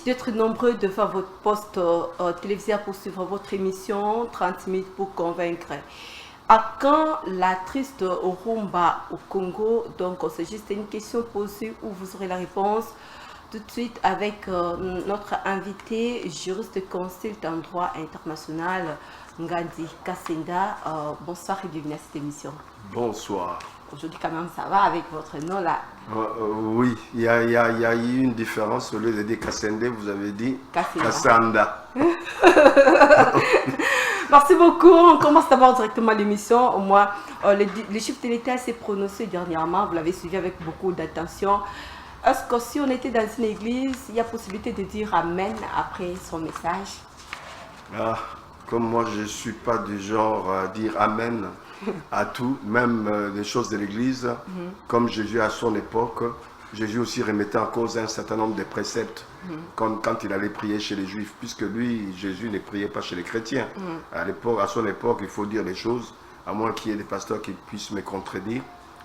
d'être nombreux devant votre poste télévisé pour suivre votre émission 30 minutes pour convaincre. À quand la triste rumba au Congo? Donc, c'est juste une question posée où vous aurez la réponse tout de suite avec notre invité, juriste consulte en droit international, Ngandi Kassenda. Bonsoir et bienvenue à cette émission. Bonsoir. Aujourd'hui, quand même, ça va avec votre nom là. Oui, il y a eu une différence. Au lieu de dire Kassende, vous avez dit Kassenda. Merci beaucoup. On commence d'abord directement l'émission. Au moins, le chef de l'État s'est prononcé dernièrement. Vous l'avez suivi avec beaucoup d'attention. Est-ce que si on était dans une église, il y a possibilité de dire Amen après son message? Comme moi, je ne suis pas du genre à dire Amen à tout, même des choses de l'église. Comme Jésus à son époque, Jésus aussi remettait en cause un certain nombre de préceptes quand il allait prier chez les Juifs, puisque lui, Jésus ne priait pas chez les chrétiens. À son époque, il faut dire les choses, à moins qu'il y ait des pasteurs qui puissent me contredire.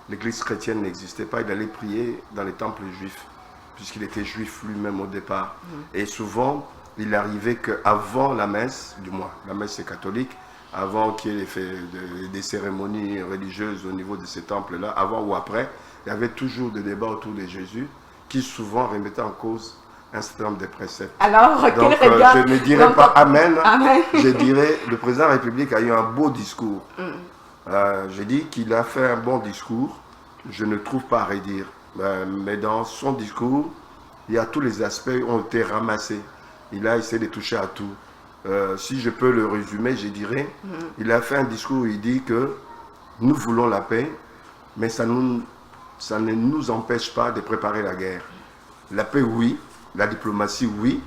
L'église chrétienne n'existait pas, il allait prier dans les temples juifs, puisqu'il était juif lui-même au départ. Et souvent, il arrivait qu'avant la messe, du moins, la messe est catholique, avant qu'il y ait des cérémonies religieuses au niveau de ces temples-là, avant ou après, il y avait toujours des débats autour de Jésus qui souvent remettaient en cause un certain nombre de préceptes. Alors, donc, je ne dirais pas Amen, je dirais le président de la République a eu un beau discours. J'ai dit qu'il a fait un bon discours, je ne trouve pas à redire. Mais dans son discours, il y a tous les aspects qui ont été ramassés. Il a essayé de toucher à tout. Si je peux le résumer, je dirais, il a fait un discours où il dit que nous voulons la paix, mais ça ne nous empêche pas de préparer la guerre. La paix, oui. La diplomatie, oui.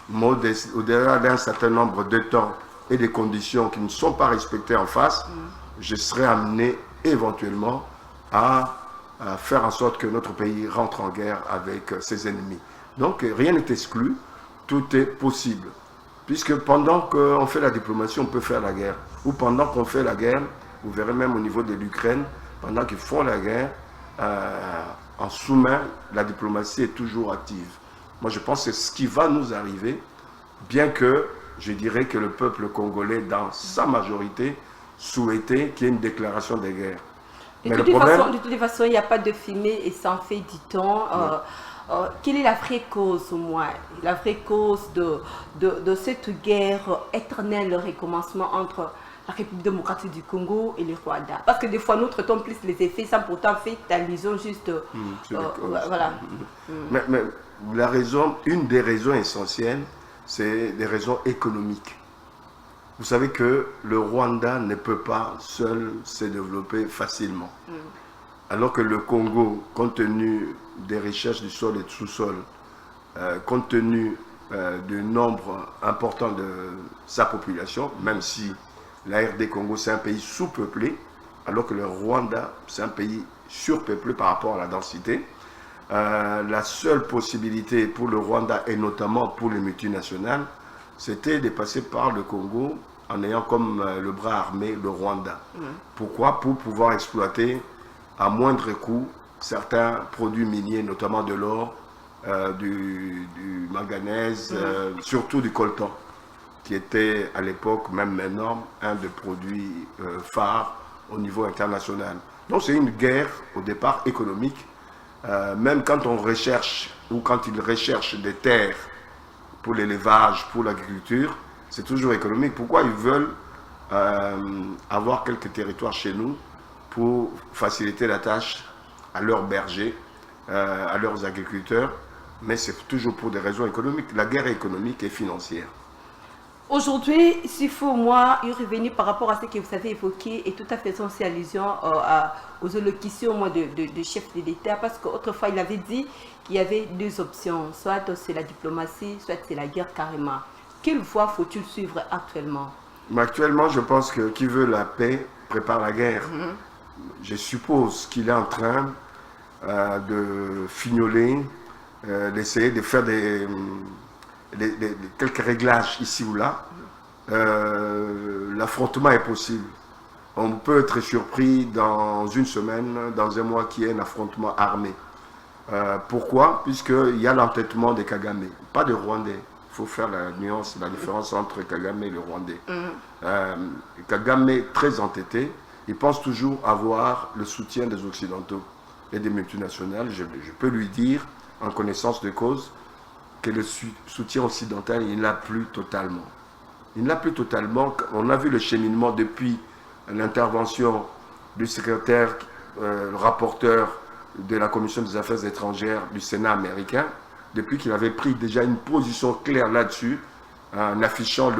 Mais au-delà d'un certain nombre de temps et de conditions qui ne sont pas respectées en face, je serai amené éventuellement à faire en sorte que notre pays rentre en guerre avec ses ennemis. Donc rien n'est exclu, tout est possible. Puisque pendant qu'on fait la diplomatie, on peut faire la guerre. Ou pendant qu'on fait la guerre, vous verrez même au niveau de l'Ukraine, pendant qu'ils font la guerre, en sous-main, la diplomatie est toujours active. Moi, je pense que c'est ce qui va nous arriver, bien que je dirais que le peuple congolais, dans sa majorité, souhaitait qu'il y ait une déclaration de guerre. De toute façon, il n'y a pas de fumée et sans fait, dit-on. Quelle est la vraie cause, au moins, la vraie cause de cette guerre éternelle, le recommencement entre la République démocratique du Congo et le Rwanda? Parce que des fois, nous traitons plus les effets sans pourtant faire allusion juste... voilà. Mais une des raisons essentielles, c'est des raisons économiques. Vous savez que le Rwanda ne peut pas seul se développer facilement. Alors que le Congo, compte tenu des recherches du sol et du sous-sol, compte tenu du nombre important de sa population, même si la RD Congo c'est un pays sous-peuplé, alors que le Rwanda c'est un pays surpeuplé par rapport à la densité, la seule possibilité pour le Rwanda et notamment pour les multinationales, c'était de passer par le Congo en ayant comme le bras armé le Rwanda. Pourquoi? Pour pouvoir exploiter à moindre coût certains produits miniers, notamment de l'or, du manganèse, surtout du coltan, qui était à l'époque, même maintenant, un des produits phares au niveau international. Donc c'est une guerre au départ économique. Même quand on recherche ou quand ils recherchent des terres pour l'élevage, pour l'agriculture, c'est toujours économique. Pourquoi ils veulent avoir quelques territoires chez nous pour faciliter la tâche à leurs bergers, à leurs agriculteurs, mais c'est toujours pour des raisons économiques. La guerre est économique et financière. Aujourd'hui, s'il faut moi y revenir par rapport à ce que vous avez évoqué et tout à fait sans allusion aux allocutions de chef de l'État, parce qu'autrefois il avait dit qu'il y avait deux options, soit c'est la diplomatie, soit c'est la guerre carrément. Quelle voie faut-il suivre actuellement? Mais actuellement, je pense que qui veut la paix prépare la guerre. Je suppose qu'il est en train de fignoler, d'essayer de faire quelques réglages ici ou là. L'affrontement est possible. On peut être surpris dans une semaine, dans un mois, qu'il y ait un affrontement armé. Pourquoi? Puisqu'il y a l'entêtement des Kagame, pas de Rwandais. Il faut faire la nuance, la différence entre Kagame et le Rwandais. Kagame est très entêté, il pense toujours avoir le soutien des Occidentaux et des multinationales. Je peux lui dire, en connaissance de cause, que le soutien occidental, il ne l'a plus totalement. Il ne l'a plus totalement. On a vu le cheminement depuis l'intervention du secrétaire, le rapporteur de la Commission des Affaires étrangères du Sénat américain, depuis qu'il avait pris déjà une position claire là-dessus, en affichant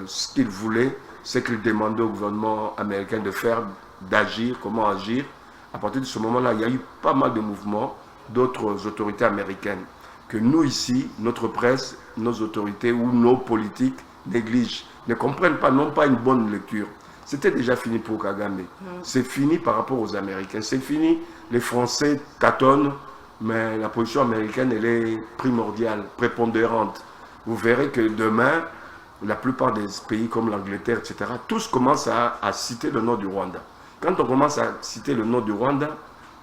ce qu'il voulait, ce qu'il demandait au gouvernement américain de faire, d'agir, comment agir. À partir de ce moment-là, il y a eu pas mal de mouvements d'autres autorités américaines que nous ici, notre presse, nos autorités ou nos politiques négligent, ne comprennent pas, n'ont pas une bonne lecture. C'était déjà fini pour Kagame. C'est fini par rapport aux Américains. C'est fini, les Français tâtonnent, mais la position américaine, elle est primordiale, prépondérante. Vous verrez que demain, la plupart des pays comme l'Angleterre, etc., tous commencent à citer le nom du Rwanda. Quand on commence à citer le nom du Rwanda,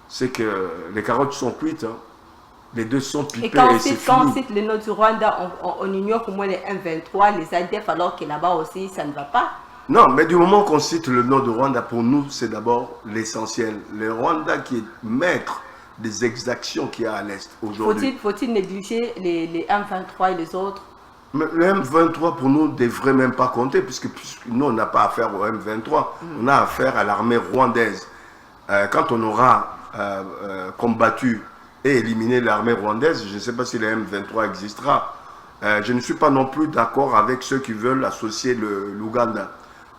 c'est que les carottes sont cuites, hein. Les deux sont pipés et c'est fini. Quand on cite le nom du Rwanda, on ignore au moins les M23, les ADF, alors que là-bas aussi, ça ne va pas. Non, mais du moment qu'on cite le nom de Rwanda, pour nous, c'est d'abord l'essentiel. Le Rwanda qui est maître des exactions qu'il y a à l'Est aujourd'hui. Faut-il négliger les M23 et les autres? Mais le M23, pour nous, ne devrait même pas compter, puisque nous, on n'a pas affaire au M23. On a affaire à l'armée rwandaise. Quand on aura combattu et éliminé l'armée rwandaise, je ne sais pas si le M23 existera. Je ne suis pas non plus d'accord avec ceux qui veulent associer l'Ouganda.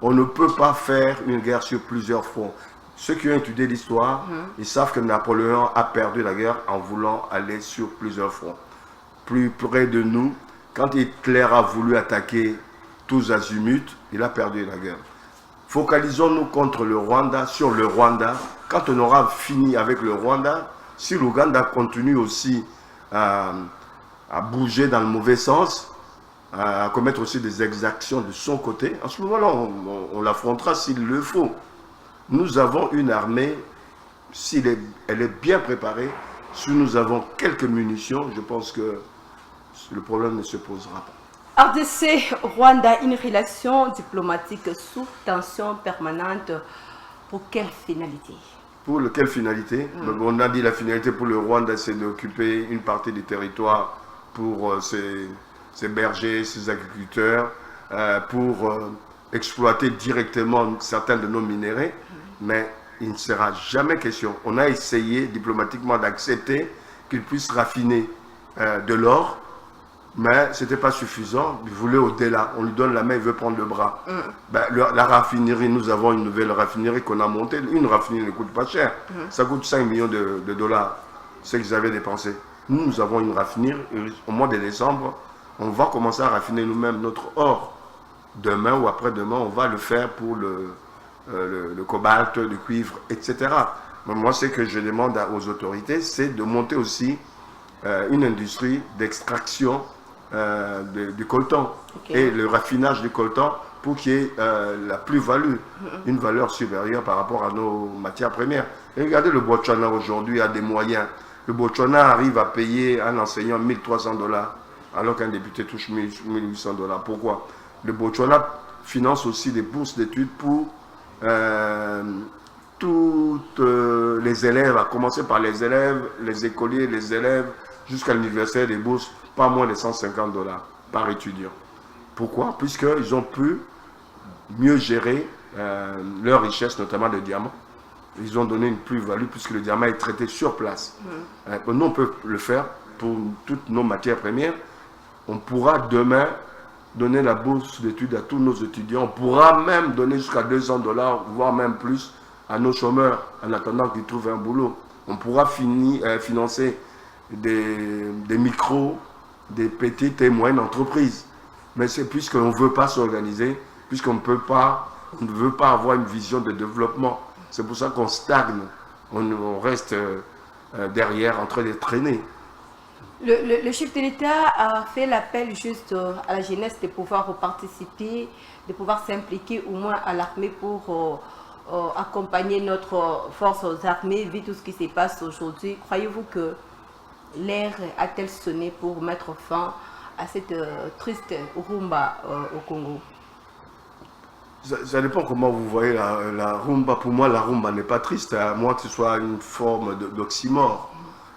On ne peut pas faire une guerre sur plusieurs fronts. Ceux qui ont étudié l'histoire, ils savent que Napoléon a perdu la guerre en voulant aller sur plusieurs fronts. Plus près de nous, quand Hitler a voulu attaquer tous azimuts, il a perdu la guerre. Focalisons-nous contre le Rwanda, sur le Rwanda. Quand on aura fini avec le Rwanda, si l'Ouganda continue aussi à bouger dans le mauvais sens, à commettre aussi des exactions de son côté, en ce moment-là, on l'affrontera s'il le faut. Nous avons une armée, si elle est bien préparée, si nous avons quelques munitions, je pense que le problème ne se posera pas. RDC, Rwanda, une relation diplomatique sous tension permanente, pour quelle finalité? Pour quelle finalité? On a dit la finalité pour le Rwanda, c'est d'occuper une partie du territoire pour ses bergers, ses agriculteurs, pour exploiter directement certains de nos minéraux, mais il ne sera jamais question. On a essayé diplomatiquement d'accepter qu'ils puissent raffiner de l'or, mais ce n'était pas suffisant. Il voulait au-delà. On lui donne la main, il veut prendre le bras. La raffinerie, nous avons une nouvelle raffinerie qu'on a montée. Une raffinerie ne coûte pas cher. Ça coûte 5 millions de dollars, ce qu'ils avaient dépensé. Nous avons une raffinerie. Au mois de décembre, on va commencer à raffiner nous-mêmes notre or. Demain ou après-demain, on va le faire pour le cobalt, le cuivre, etc. Mais moi, ce que je demande aux autorités, c'est de monter aussi une industrie d'extraction du coltan et le raffinage du coltan pour qu'il y ait la plus-value, une valeur supérieure par rapport à nos matières premières. Et regardez, le Botswana aujourd'hui a des moyens. Le Botswana arrive à payer un enseignant 1300 $, alors qu'un député touche 1800 $. Pourquoi? Le Botswana finance aussi des bourses d'études pour toutes les élèves, à commencer par les élèves, les écoliers, les élèves, jusqu'à l'université, des bourses, pas moins de 150 $ par étudiant. Pourquoi? Puisqu'ils ont pu mieux gérer leur richesse, notamment de diamants. Ils ont donné une plus-value puisque le diamant est traité sur place. Nous, on peut le faire pour toutes nos matières premières. On pourra demain donner la bourse d'études à tous nos étudiants. On pourra même donner jusqu'à 200 $, voire même plus, à nos chômeurs en attendant qu'ils trouvent un boulot. On pourra financer des micros, des petites et moyennes entreprises. Mais c'est puisqu'on ne veut pas s'organiser, puisqu'on ne veut pas avoir une vision de développement. C'est pour ça qu'on stagne, on reste derrière en train de traîner. Le chef de l'État a fait l'appel juste à la jeunesse de pouvoir participer, de pouvoir s'impliquer au moins à l'armée pour accompagner notre force armée, vu tout ce qui se passe aujourd'hui. Croyez-vous que l'ère a-t-elle sonné pour mettre fin à cette triste rumba au Congo? Ça dépend comment vous voyez la rumba. Pour moi, la rumba n'est pas triste, à moins que ce soit une forme d'oxymore.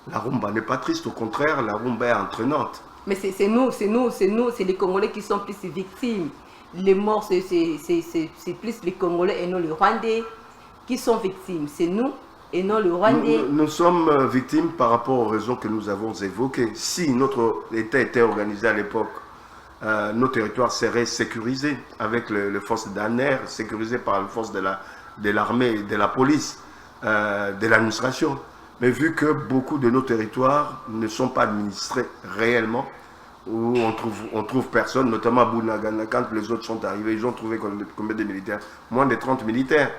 La rumba n'est pas triste, au contraire, la rumba est entraînante. Mais c'est nous, c'est les Congolais qui sont plus victimes. Les morts, c'est plus les Congolais et non les Rwandais qui sont victimes. C'est nous et non le Rwandais. Nous sommes victimes par rapport aux raisons que nous avons évoquées. Si notre État était organisé à l'époque, nos territoires seraient sécurisés avec les forces d'ANER, sécurisés par les forces de l'armée, de la police, de l'administration. Mais vu que beaucoup de nos territoires ne sont pas administrés réellement, où on trouve personne, notamment à Bunagana, quand les autres sont arrivés, ils ont trouvé combien de militaires? Moins de 30 militaires.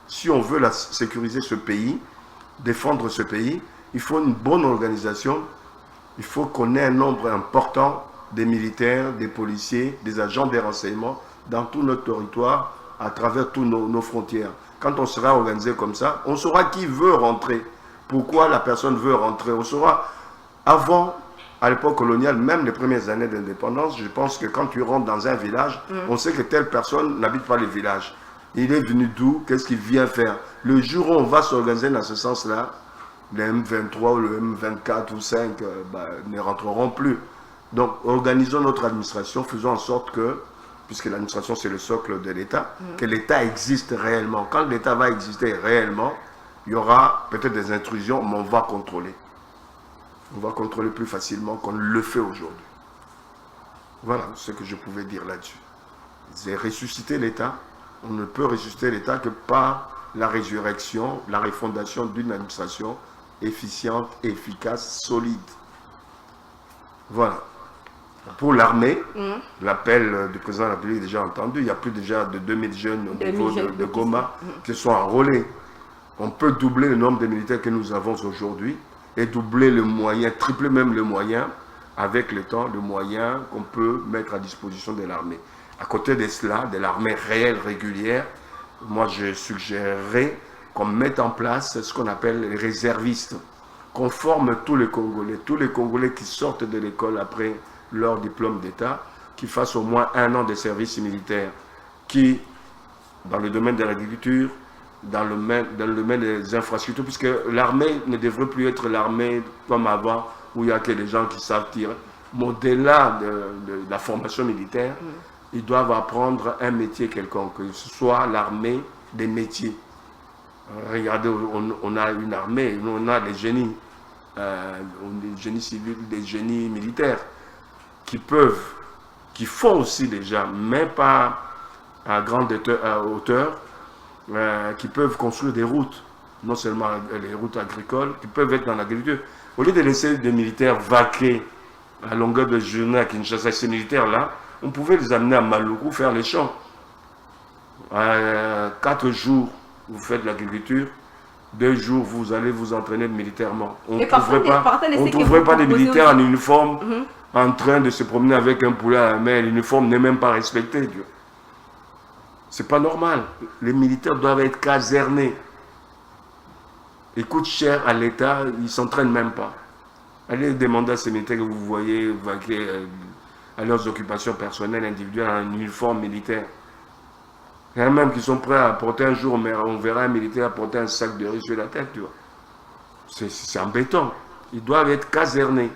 Si on veut sécuriser ce pays, défendre ce pays, il faut une bonne organisation, il faut qu'on ait un nombre important des militaires, des policiers, des agents des renseignements dans tout notre territoire, à travers toutes nos frontières. Quand on sera organisé comme ça, on saura qui veut rentrer, pourquoi la personne veut rentrer. On saura, avant, à l'époque coloniale, même les premières années d'indépendance, je pense que quand tu rentres dans un village, on sait que telle personne n'habite pas le village. Il est venu d'où? Qu'est-ce qu'il vient faire? Le jour où on va s'organiser dans ce sens-là, le M23 ou le M24 ou 5 ne rentreront plus. Donc, organisons notre administration, faisons en sorte que, puisque l'administration c'est le socle de l'État, que l'État existe réellement. Quand l'État va exister réellement, il y aura peut-être des intrusions, mais on va contrôler. On va contrôler plus facilement qu'on le fait aujourd'hui. Voilà ce que je pouvais dire là-dessus. C'est ressusciter l'État. On ne peut ressusciter l'État que par la résurrection, la refondation d'une administration efficiente, efficace, solide. Voilà. Pour l'armée, l'appel du président de la République est déjà entendu. Il y a plus déjà de 2000 jeunes au niveau de Goma qui sont enrôlés. On peut doubler le nombre de militaires que nous avons aujourd'hui et doubler le moyen, tripler même le moyen avec le temps, le moyen qu'on peut mettre à disposition de l'armée. À côté de cela, de l'armée réelle, régulière, moi je suggérerais qu'on mette en place ce qu'on appelle les réservistes, qu'on forme tous les Congolais qui sortent de l'école après leur diplôme d'État, qui fassent au moins 1 an de service militaire, qui, dans le domaine de l'agriculture, dans le domaine des infrastructures, puisque l'armée ne devrait plus être l'armée comme avant, où il n'y a que des gens qui savent tirer. Mais au-delà de la formation militaire, ils doivent apprendre un métier quelconque, que ce soit l'armée des métiers. Regardez, on a une armée, on a des génies civils, des génies militaires, qui font aussi déjà, mais pas à grande hauteur, qui peuvent construire des routes, non seulement les routes agricoles, qui peuvent être dans l'agriculture. Au lieu de laisser des militaires vaquer à longueur de journée à Kinshasa, ces militaires-là, on pouvait les amener à Maluku faire les champs. 4 jours, vous faites de l'agriculture, 2 jours, vous allez vous entraîner militairement. On ne trouverait pas des militaires en uniforme en train de se promener avec un poulet à la main. L'uniforme n'est même pas respecté. C'est pas normal. Les militaires doivent être casernés. Ils coûtent cher à l'État, ils ne s'entraînent même pas. Allez demander à ces militaires que vous voyez vaquer à leurs occupations personnelles, individuelles, en uniforme militaire. Il y en a même qui sont prêts à porter un jour, mais on verra un militaire porter un sac de riz sur la tête. C'est embêtant. Ils doivent être casernés.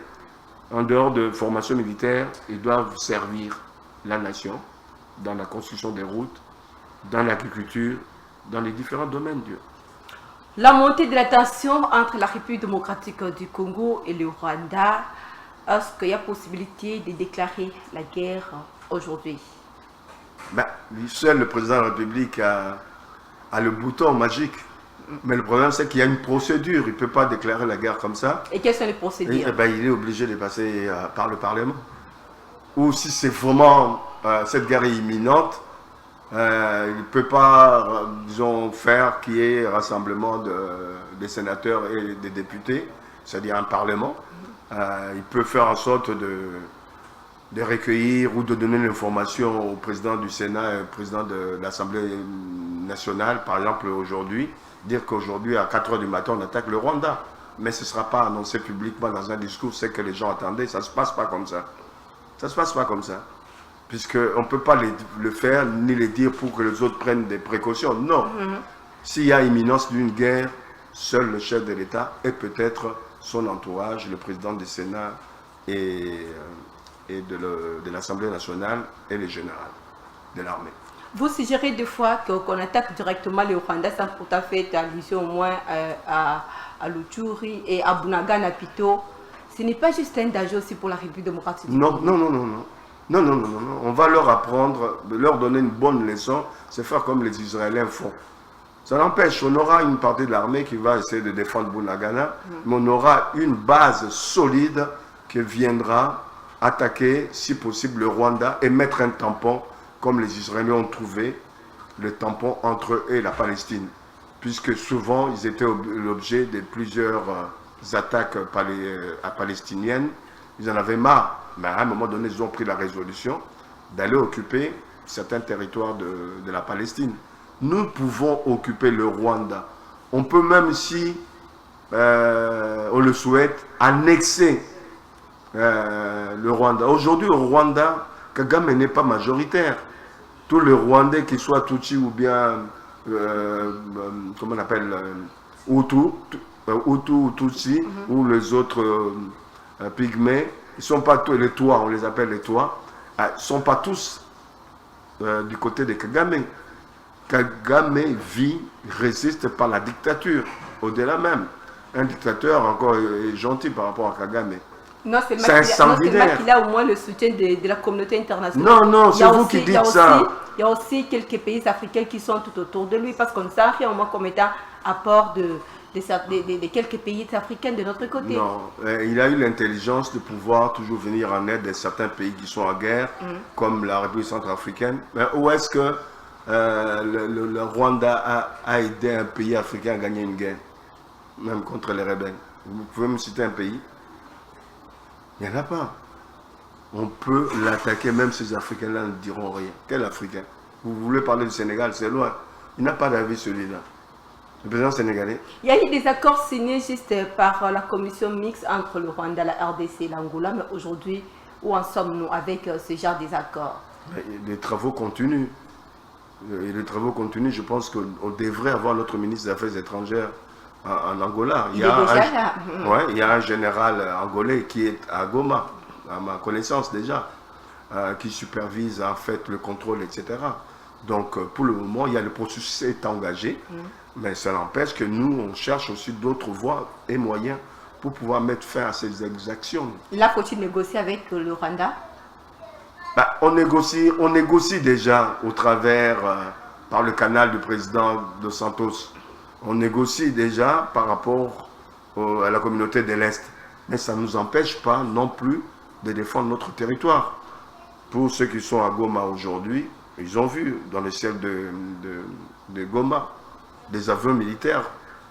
En dehors de formation militaire, ils doivent servir la nation dans la construction des routes, dans l'agriculture, dans les différents domaines. La montée de la tension entre la République démocratique du Congo et le Rwanda, est-ce qu'il y a possibilité de déclarer la guerre aujourd'hui? Seul le président de la République a le bouton magique. Mais le problème, c'est qu'il y a une procédure. Il ne peut pas déclarer la guerre comme ça. Et quelles sont les procédures? Il est obligé de passer par le Parlement. Ou si c'est vraiment cette guerre est imminente, il ne peut pas, disons, faire qu'il y ait rassemblement des sénateurs et des députés, c'est-à-dire un Parlement. Il peut faire en sorte de recueillir ou de donner l'information au président du Sénat et au président de l'Assemblée nationale, par exemple aujourd'hui, dire qu'aujourd'hui à 4 h du matin on attaque le Rwanda. mais ce ne sera pas annoncé publiquement dans un discours, c'est que les gens attendaient. Ça ne se passe pas comme ça. Ça ne se passe pas comme ça. Puisqu'on ne peut pas le faire ni le dire pour que les autres prennent des précautions. Non. S'il y a imminence d'une guerre, seul le chef de l'État et peut-être son entourage, le président du Sénat et de l'Assemblée nationale et les généraux de l'armée. Vous suggérez des fois qu'on attaque directement le Rwanda sans pourtant faire allusion au moins à l'Uturi et à Bunagana Pito. Ce n'est pas juste un danger aussi pour la République démocratique du Congo. Non. On va leur apprendre, leur donner une bonne leçon, c'est faire comme les Israéliens font. Ça n'empêche, on aura une partie de l'armée qui va essayer de défendre Bunagana, mais on aura une base solide qui viendra attaquer, si possible, le Rwanda et mettre un tampon, comme les Israéliens ont trouvé, le tampon entre eux et la Palestine. Puisque souvent, ils étaient l'objet de plusieurs attaques palestiniennes. Ils en avaient marre. Mais à un moment donné, ils ont pris la résolution d'aller occuper certains territoires de la Palestine. Nous pouvons occuper le Rwanda. On peut même, si on le souhaite, annexer le Rwanda. Aujourd'hui, au Rwanda, Kagame n'est pas majoritaire. Tous les Rwandais, qu'ils soient Tutsi ou bien, comment on appelle, Hutu ou Tutsi, ou les autres pygmées, ils ne sont pas tous, les Tois, on les appelle les Tois, ils ne sont pas tous du côté de Kagame. Kagame résiste par la dictature, au-delà même. Un dictateur encore est gentil par rapport à Kagame. Non, c'est qu'il a au moins le soutien de la communauté internationale. Non, c'est vous qui dites ça. Il y a aussi quelques pays africains qui sont tout autour de lui, parce qu'on ne sait rien au moins comme étant apport de quelques pays africains de notre côté. Non, il a eu l'intelligence de pouvoir toujours venir en aide de certains pays qui sont en guerre, comme la République centrafricaine. Mais où est-ce que le Rwanda a aidé un pays africain à gagner une guerre, même contre les rebelles? Vous pouvez me citer un pays? Il n'y en a pas. On peut l'attaquer, même ces Africains-là ne diront rien. Quel Africain? Vous voulez parler du Sénégal, c'est loin. Il n'a pas d'avis celui-là. Le président sénégalais. Il y a eu des accords signés juste par la commission mixte entre le Rwanda, la RDC et l'Angola, mais aujourd'hui, où en sommes-nous avec ce genre des accords? Les travaux continuent. Et les travaux continuent, je pense qu'on devrait avoir notre ministre des Affaires étrangères en Angola. Il y a un général angolais qui est à Goma, à ma connaissance déjà, qui supervise en fait le contrôle, etc. Donc pour le moment, il y a le processus est engagé, mais ça n'empêche que nous, on cherche aussi d'autres voies et moyens pour pouvoir mettre fin à ces exactions. Là, faut-il négocier avec le Rwanda? On négocie déjà au travers, par le canal du président Dos Santos. On négocie déjà par rapport à la communauté de l'Est. Mais ça ne nous empêche pas non plus de défendre notre territoire. Pour ceux qui sont à Goma aujourd'hui, ils ont vu dans le ciel de Goma des avions militaires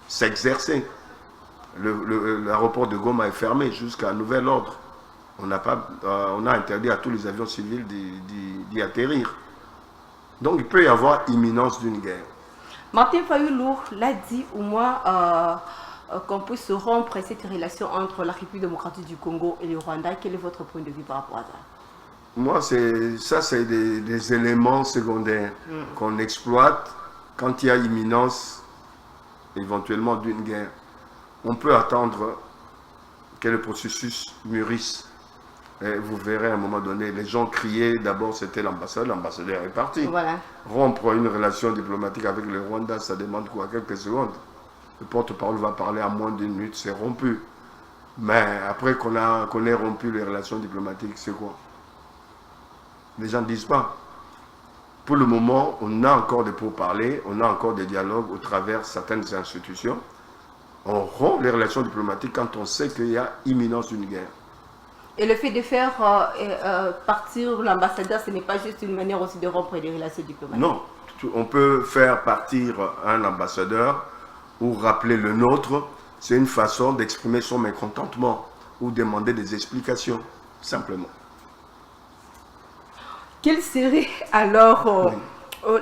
s'exercer. L'aéroport de Goma est fermé jusqu'à nouvel ordre. On a interdit à tous les avions civils d'y atterrir. Donc il peut y avoir imminence d'une guerre. Martin Fayulu l'a dit au moins qu'on puisse rompre cette relation entre la République démocratique du Congo et le Rwanda. Quel est votre point de vue par rapport à ça? Moi, c'est des éléments secondaires qu'on exploite quand il y a imminence éventuellement d'une guerre. On peut attendre que le processus mûrisse. Et vous verrez à un moment donné, les gens criaient, d'abord c'était l'ambassadeur est parti. Voilà. Rompre une relation diplomatique avec le Rwanda, ça demande quoi? Quelques secondes. Le porte-parole va parler à moins d'une minute, c'est rompu. Mais après qu'on ait rompu les relations diplomatiques, c'est quoi? Les gens ne disent pas. Pour le moment, on a encore des pourparlers, on a encore des dialogues au travers de certaines institutions. On rompt les relations diplomatiques quand on sait qu'il y a imminence d'une guerre. Et le fait de faire partir l'ambassadeur, ce n'est pas juste une manière aussi de rompre les relations diplomatiques? Non, on peut faire partir un ambassadeur ou rappeler le nôtre. C'est une façon d'exprimer son mécontentement ou demander des explications, simplement. Quelle serait alors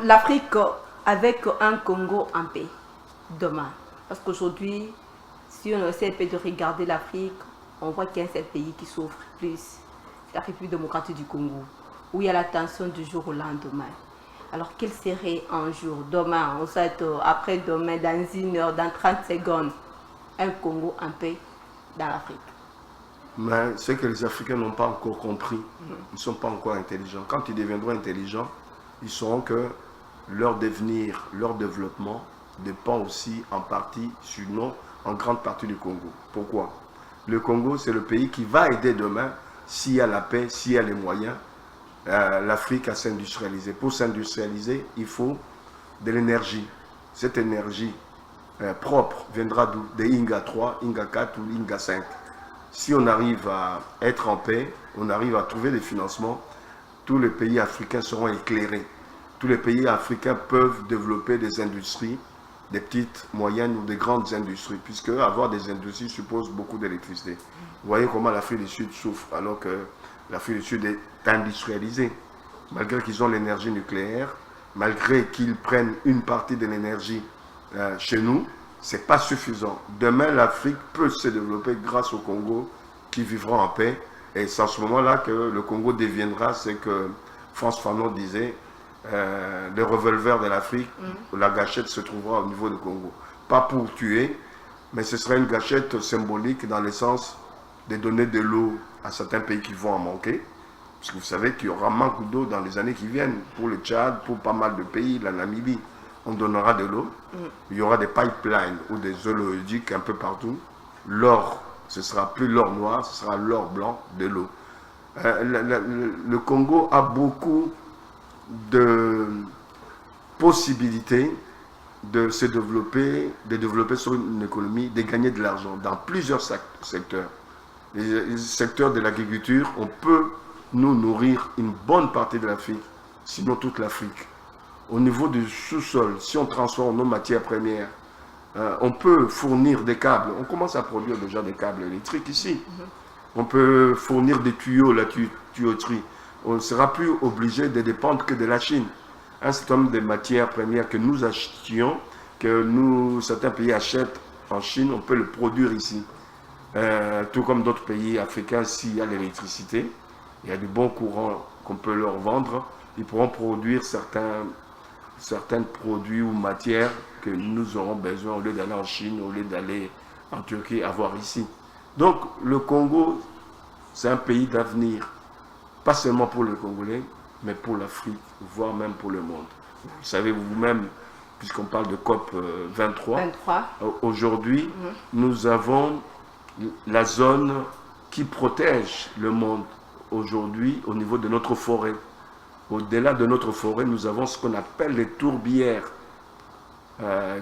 l'Afrique avec un Congo en paix demain? Parce qu'aujourd'hui, Si on essaie un peu de regarder l'Afrique, on voit qu'il y a un seul pays qui souffre plus. C'est la République démocratique du Congo, où il y a la tension du jour au lendemain. Alors, quel serait un jour, demain, en fait, après-demain, dans 1 heure, dans 30 secondes, un Congo en paix dans l'Afrique? Mais ce que les Africains n'ont pas encore compris, ils ne sont pas encore intelligents. Quand ils deviendront intelligents, ils sauront que leur devenir, leur développement dépend aussi en partie, sinon en grande partie du Congo. Pourquoi? Le Congo, c'est le pays qui va aider demain, s'il y a la paix, s'il y a les moyens, l'Afrique à s'industrialiser. Pour s'industrialiser, il faut de l'énergie. Cette énergie propre viendra d'où? Des Inga 3, Inga 4 ou Inga 5. Si on arrive à être en paix, on arrive à trouver des financements, tous les pays africains seront éclairés. Tous les pays africains peuvent développer des industries, des petites, moyennes ou des grandes industries, puisque avoir des industries suppose beaucoup d'électricité. Vous voyez comment l'Afrique du Sud souffre, alors que l'Afrique du Sud est industrialisée. Malgré qu'ils ont l'énergie nucléaire, malgré qu'ils prennent une partie de l'énergie chez nous, ce n'est pas suffisant. Demain, l'Afrique peut se développer grâce au Congo qui vivra en paix. Et c'est à ce moment-là que le Congo deviendra ce que Frantz Fanon disait, le revolver de l'Afrique, la gâchette se trouvera au niveau du Congo. Pas pour tuer, mais ce sera une gâchette symbolique dans le sens de donner de l'eau à certains pays qui vont en manquer. Parce que vous savez qu'il y aura manque d'eau dans les années qui viennent. Pour le Tchad, pour pas mal de pays, la Namibie, on donnera de l'eau. Il y aura des pipelines ou des oléoducs un peu partout. L'or, ce sera plus l'or noir, ce sera l'or blanc de l'eau. Le Congo a beaucoup de possibilités de se développer, de développer sur une économie, de gagner de l'argent dans plusieurs secteurs. Les secteurs de l'agriculture, on peut nous nourrir une bonne partie de l'Afrique, sinon toute l'Afrique. Au niveau du sous-sol, si on transforme nos matières premières, on peut fournir des câbles. On commence à produire déjà des câbles électriques ici. On peut fournir des tuyaux, la tuyauterie. On ne sera plus obligé de dépendre que de la Chine. Un certain nombre de matières premières que nous achetions, que certains pays achètent en Chine, on peut le produire ici. Tout comme d'autres pays africains, s'il y a l'électricité, il y a du bon courant qu'on peut leur vendre, ils pourront produire certains produits ou matières que nous aurons besoin au lieu d'aller en Chine, au lieu d'aller en Turquie, avoir ici. Donc le Congo, c'est un pays d'avenir, pas seulement pour les Congolais, mais pour l'Afrique, voire même pour le monde. Vous savez vous-même, puisqu'on parle de COP 23, aujourd'hui, nous avons la zone qui protège le monde aujourd'hui au niveau de notre forêt. Au-delà de notre forêt, nous avons ce qu'on appelle les tourbières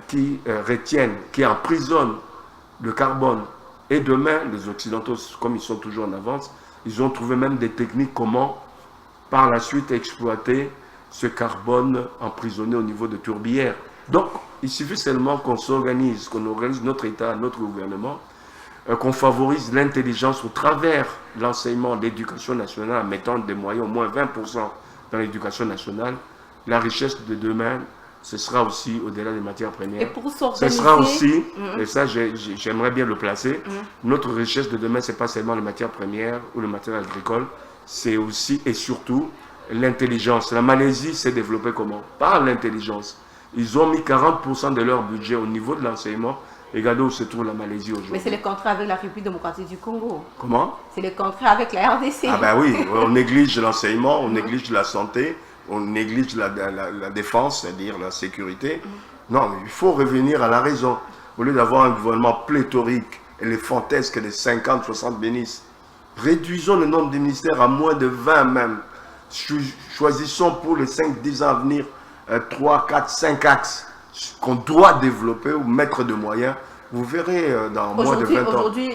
qui retiennent, qui emprisonnent le carbone. Et demain, les Occidentaux, comme ils sont toujours en avance, ils ont trouvé même des techniques comment, par la suite, exploiter ce carbone emprisonné au niveau de tourbières. Donc, il suffit seulement qu'on s'organise, qu'on organise notre État, notre gouvernement, qu'on favorise l'intelligence au travers de l'enseignement, de l'éducation nationale, en mettant des moyens, au moins 20% dans l'éducation nationale. La richesse de demain, ce sera aussi au-delà des matières premières. Et pour s'organiser, ce sera aussi, et ça j'aimerais bien le placer, notre richesse de demain, ce n'est pas seulement les matières premières ou le matériel agricole, c'est aussi et surtout l'intelligence. La Malaisie s'est développée comment? Par l'intelligence. Ils ont mis 40% de leur budget au niveau de l'enseignement. Regardez où se trouve la Malaisie aujourd'hui. Mais c'est le contraire avec la République démocratique du Congo. Comment? C'est le contraire avec la RDC. Ah ben oui, on néglige l'enseignement, on néglige la santé, on néglige la défense, c'est-à-dire la sécurité. Non, il faut revenir à la raison. Au lieu d'avoir un gouvernement pléthorique, éléphantesque de 50, 60 ministres, réduisons le nombre de ministères à moins de 20 même. Choisissons pour les 5-10 ans à venir 3, 4, 5 axes qu'on doit développer ou mettre de moyens. Vous verrez dans moins de 20 ans. Aujourd'hui,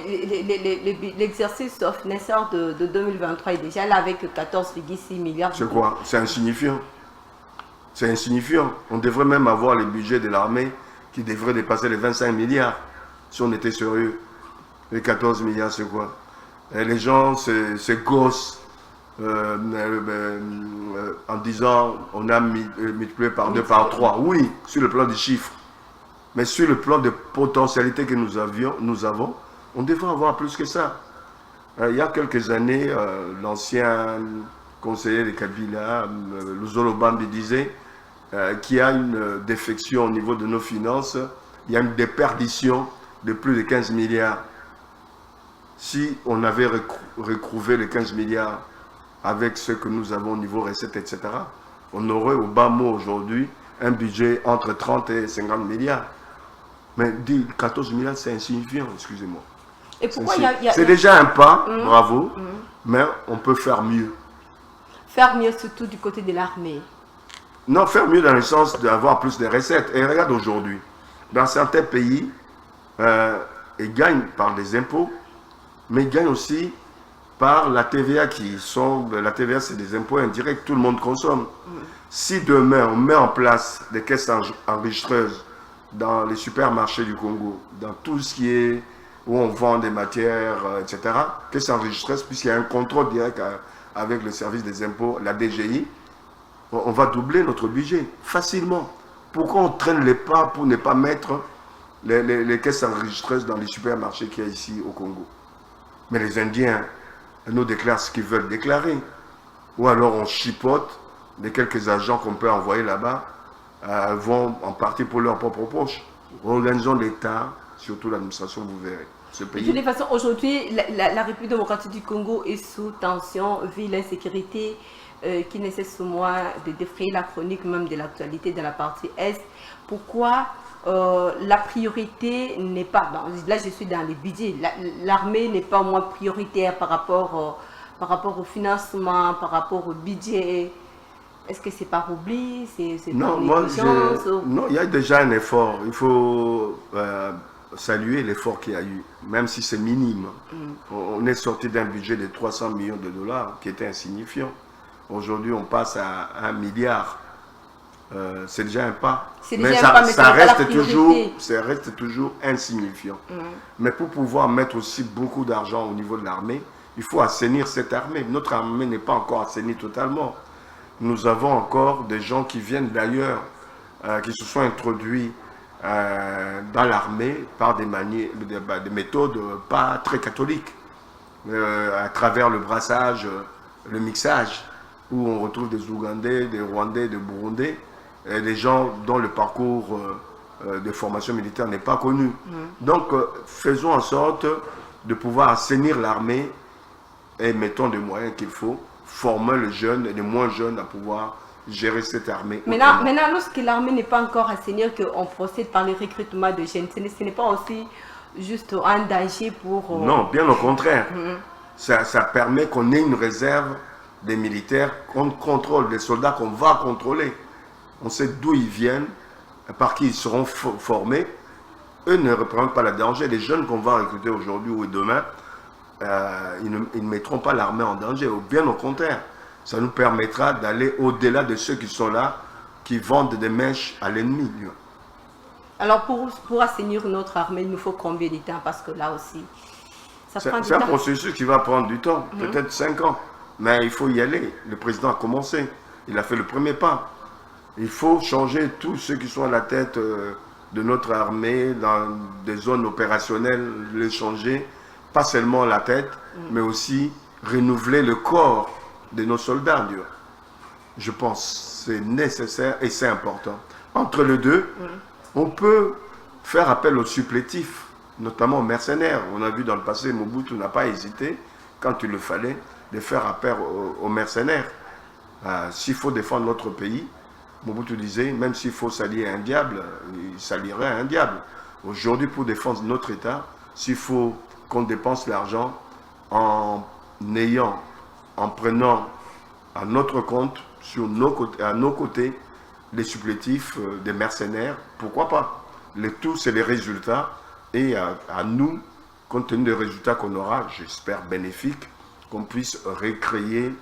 l'exercice financier de 2023 est déjà là avec 14,6 milliards. C'est quoi? C'est insignifiant. C'est insignifiant. On devrait même avoir les budgets de l'armée qui devraient dépasser les 25 milliards si on était sérieux. Les 14 milliards, c'est quoi? Et les gens se gossent en disant on a multiplié par 2, par 3. Oui, sur le plan des chiffres. Mais sur le plan de potentialité que nous avons, on devrait avoir plus que ça. Il y a quelques années, l'ancien conseiller de Kabila, Luzolo Bambi, disait qu'il y a une défection au niveau de nos finances, il y a une déperdition de plus de 15 milliards. Si on avait retrouvé les 15 milliards avec ce que nous avons au niveau recettes, etc., on aurait au bas mot aujourd'hui un budget entre 30 et 50 milliards. Mais 14 milliards, c'est insignifiant, excusez-moi. Et pourquoi c'est déjà un pas, bravo, mais on peut faire mieux. Faire mieux surtout du côté de l'armée. Non, faire mieux dans le sens d'avoir plus de recettes. Et regarde aujourd'hui, dans certains pays, ils gagnent par des impôts, mais ils gagnent aussi par la TVA la TVA, c'est des impôts indirects, tout le monde consomme. Si demain on met en place des caisses enregistreuses dans les supermarchés du Congo, dans tout ce qui est où on vend des matières, etc., caisses enregistreuses, puisqu'il y a un contrôle direct avec le service des impôts, la DGI, on va doubler notre budget facilement. Pourquoi on traîne les pas pour ne pas mettre les caisses enregistreuses dans les supermarchés qu'il y a ici au Congo? Mais les Indiens nous déclarent ce qu'ils veulent déclarer. Ou alors on chipote, les quelques agents qu'on peut envoyer là-bas vont en partie pour leur propre poche. Organisons l'État, surtout l'administration, vous verrez. Ce pays. De toute façon, aujourd'hui, la République démocratique du Congo est sous tension, vu l'insécurité qui ne cesse au moins de défrayer la chronique même de l'actualité de la partie Est. Pourquoi la priorité n'est pas, là je suis dans les budgets, l'armée n'est pas au moins prioritaire par rapport au financement, par rapport au budget? Est-ce que c'est par oubli, c'est par négligence? Non, il y a déjà un effort. Il faut saluer l'effort qu'il y a eu, même si c'est minime. On est sorti d'un budget de 300 millions de dollars qui était insignifiant. Aujourd'hui, on passe à 1 milliard. C'est déjà un pas. Mais ça reste toujours insignifiant. Mais pour pouvoir mettre aussi beaucoup d'argent au niveau de l'armée, il faut assainir cette armée. Notre armée n'est pas encore assainie totalement. Nous avons encore des gens qui viennent d'ailleurs, qui se sont introduits dans l'armée par des méthodes pas très catholiques, à travers le brassage, le mixage, où on retrouve des Ougandais, des Rwandais, des Burundais, et des gens dont le parcours de formation militaire n'est pas connu. Donc, faisons en sorte de pouvoir assainir l'armée et mettons des moyens qu'il faut, former les jeunes et les moins jeunes à pouvoir gérer cette armée. Maintenant lorsque l'armée n'est pas encore assainie, qu'on procède par le recrutement de jeunes, ce n'est pas aussi juste un danger pour... Non, bien au contraire. Ça permet qu'on ait une réserve des militaires qu'on contrôle, des soldats qu'on va contrôler. On sait d'où ils viennent, par qui ils seront formés. Eux ne représentent pas le danger. Les jeunes qu'on va recruter aujourd'hui ou demain, ils ne mettront pas l'armée en danger. Bien au contraire, ça nous permettra d'aller au-delà de ceux qui sont là, qui vendent des mèches à l'ennemi. Alors pour assainir notre armée, il nous faut combien de temps? Parce que là aussi, ça prend du temps. C'est un processus qui va prendre du temps, peut-être 5 ans. Mais il faut y aller. Le président a commencé. Il a fait le premier pas. Il faut changer tous ceux qui sont à la tête de notre armée, dans des zones opérationnelles, les changer. Pas seulement la tête, mais aussi renouveler le corps de nos soldats. Je pense que c'est nécessaire et c'est important. Entre les deux, on peut faire appel aux supplétifs, notamment aux mercenaires. On a vu dans le passé, Mobutu n'a pas hésité, quand il le fallait, de faire appel aux mercenaires. S'il faut défendre notre pays, Mobutu disait, même s'il faut s'allier à un diable, il s'allierait à un diable. Aujourd'hui, pour défendre notre État, s'il faut qu'on dépense l'argent en prenant à notre compte, à nos côtés, les supplétifs des mercenaires, pourquoi pas? Le tout, c'est les résultats. Et à nous, compte tenu des résultats qu'on aura, j'espère bénéfiques, qu'on puisse recréer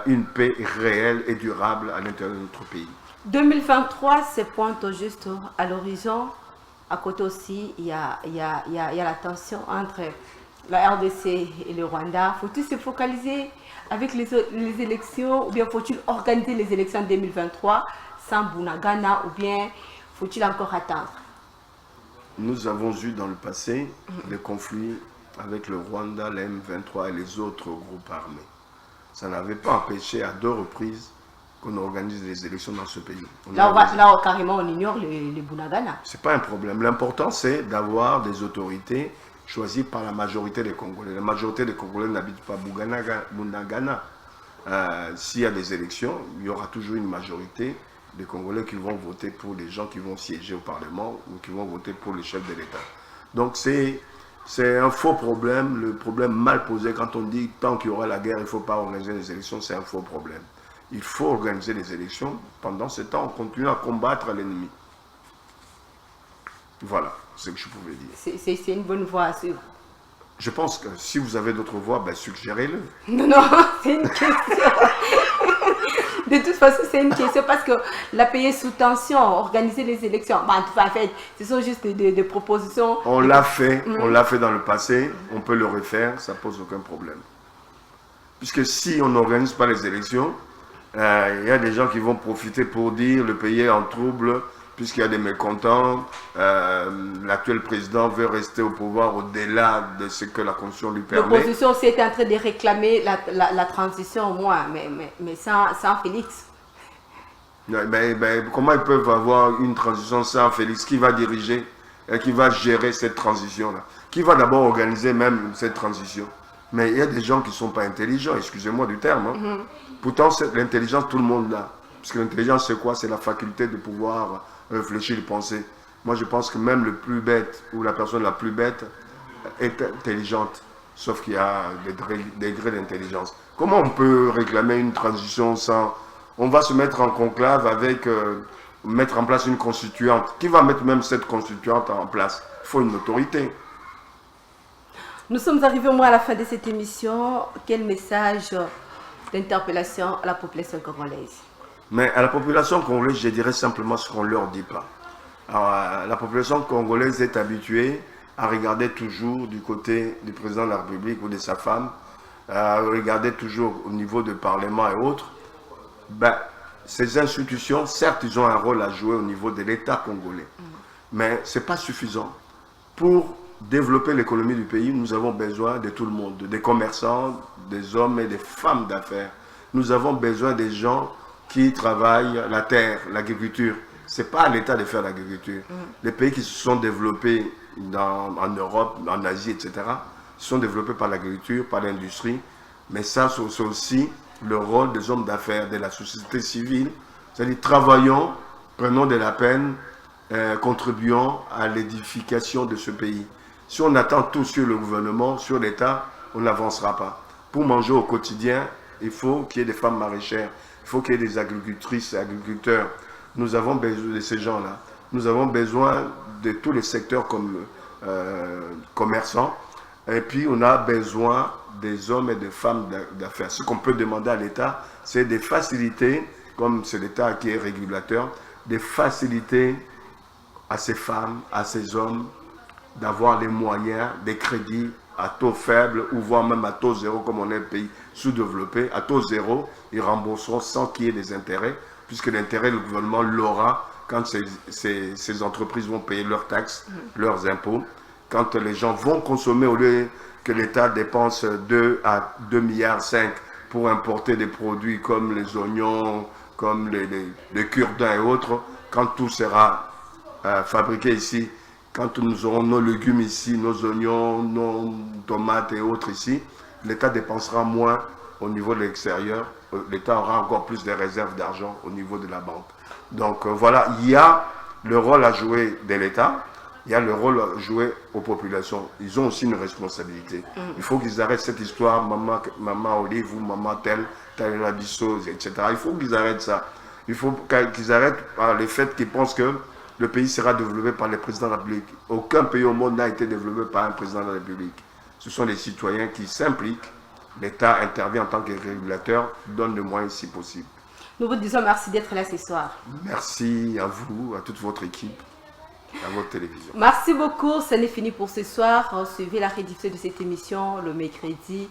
une paix réelle et durable à l'intérieur de notre pays. 2023 se pointe juste à l'horizon. À côté aussi, il y a la tension entre la RDC et le Rwanda. Faut-il se focaliser avec les élections, ou bien faut-il organiser les élections en 2023 sans Bunagana, ou bien faut-il encore attendre? nous avons eu dans le passé des conflits avec le Rwanda, la M23 et les autres groupes armés. Ça n'avait pas empêché à 2 reprises qu'on organise des élections dans ce pays. Là, carrément, on ignore les Bunagana. Ce n'est pas un problème. L'important, c'est d'avoir des autorités choisies par la majorité des Congolais. La majorité des Congolais n'habitent pas Bunagana. S'il y a des élections, il y aura toujours une majorité des Congolais qui vont voter pour les gens qui vont siéger au Parlement ou qui vont voter pour les chefs de l'État. Donc c'est un faux problème, le problème mal posé quand on dit tant qu'il y aura la guerre, il ne faut pas organiser les élections, c'est un faux problème. Il faut organiser les élections, pendant ce temps, on continue à combattre l'ennemi. Voilà ce que je pouvais dire. C'est une bonne voie à suivre. Je pense que si vous avez d'autres voies, ben, suggérez-le. Non, c'est une question. De toute façon, c'est une question parce que la pays est sous tension, organiser les élections. Bah, en tout cas, en fait, ce sont juste des propositions. On l'a fait, on l'a fait dans le passé, on peut le refaire, ça ne pose aucun problème. Puisque si on n'organise pas les élections, il y a des gens qui vont profiter pour dire le pays est en trouble, puisqu'il y a des mécontents, l'actuel président veut rester au pouvoir au-delà de ce que la Constitution lui permet. L'opposition aussi est en train de réclamer la transition au moins, mais sans Félix. Mais comment ils peuvent avoir une transition sans Félix? Qui va diriger et qui va gérer cette transition-là? Qui va d'abord organiser même cette transition? Mais il y a des gens qui ne sont pas intelligents, excusez-moi du terme. Hein. Pourtant, l'intelligence, tout le monde l'a. Parce que l'intelligence, c'est quoi? C'est la faculté de pouvoir réfléchir et penser. Moi, je pense que même le plus bête ou la personne la plus bête est intelligente. Sauf qu'il y a des degrés d'intelligence. Comment on peut réclamer une transition sans... On va se mettre en conclave avec... mettre en place une constituante. Qui va mettre même cette constituante en place? Il faut une autorité. Nous sommes arrivés au moins à la fin de cette émission. Quel message d'interpellation à la population congolaise? Mais à la population congolaise, je dirais simplement ce qu'on ne leur dit pas. Alors, la population congolaise est habituée à regarder toujours du côté du président de la République ou de sa femme, à regarder toujours au niveau du Parlement et autres. Ben, ces institutions, certes, ils ont un rôle à jouer au niveau de l'État congolais, mais ce n'est pas suffisant. Pour développer l'économie du pays, nous avons besoin de tout le monde, des commerçants, des hommes et des femmes d'affaires. Nous avons besoin des gens qui travaillent la terre, l'agriculture. Ce n'est pas à l'État de faire l'agriculture. Les pays qui se sont développés en Europe, en Asie, etc., se sont développés par l'agriculture, par l'industrie. Mais ça, c'est aussi le rôle des hommes d'affaires, de la société civile. C'est-à-dire, travaillons, prenons de la peine, contribuons à l'édification de ce pays. Si on attend tout sur le gouvernement, sur l'État, on n'avancera pas. Pour manger au quotidien, il faut qu'il y ait des femmes maraîchères. Il faut qu'il y ait des agricultrices et agriculteurs. Nous avons besoin de ces gens-là. Nous avons besoin de tous les secteurs comme commerçants. Et puis, on a besoin des hommes et des femmes d'affaires. Ce qu'on peut demander à l'État, c'est des facilités, comme c'est l'État qui est régulateur, des facilités à ces femmes, à ces hommes, d'avoir les moyens, des crédits à taux faible ou voire même à taux zéro, comme on est un pays sous-développé. À taux zéro, ils rembourseront sans qu'il y ait des intérêts, puisque l'intérêt, le gouvernement l'aura quand ces entreprises vont payer leurs taxes, leurs impôts, quand les gens vont consommer au lieu que l'État dépense 2 à 2,5 milliards pour importer des produits comme les oignons, comme les cure-dents et autres, quand tout sera fabriqué ici, quand nous aurons nos légumes ici, nos oignons, nos tomates et autres ici, l'État dépensera moins au niveau de l'extérieur. L'État aura encore plus de réserves d'argent au niveau de la banque. Donc voilà, il y a le rôle à jouer de l'État, il y a le rôle à jouer aux populations. Ils ont aussi une responsabilité. Il faut qu'ils arrêtent cette histoire, maman Olive ou maman telle, Talela Bissot, etc. Il faut qu'ils arrêtent ça. Il faut qu'ils arrêtent le fait qu'ils pensent que le pays sera développé par les présidents de la République. Aucun pays au monde n'a été développé par un président de la République. Ce sont les citoyens qui s'impliquent. L'État intervient en tant que régulateur, donne le moyen si possible. Nous vous disons merci d'être là ce soir. Merci à vous, à toute votre équipe, à votre télévision. Merci beaucoup. Ce n'est fini pour ce soir. Suivez la rediffusion de cette émission le mercredi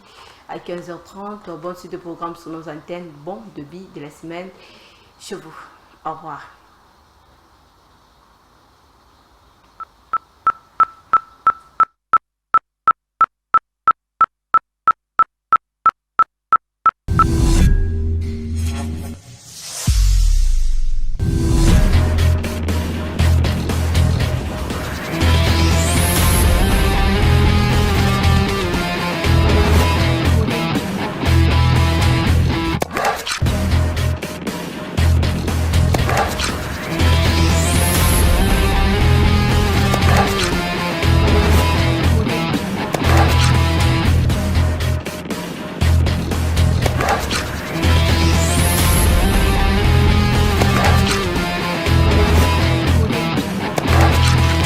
à 15h30. Bonne suite de programme sur nos antennes. Bon début de la semaine chez vous. Au revoir.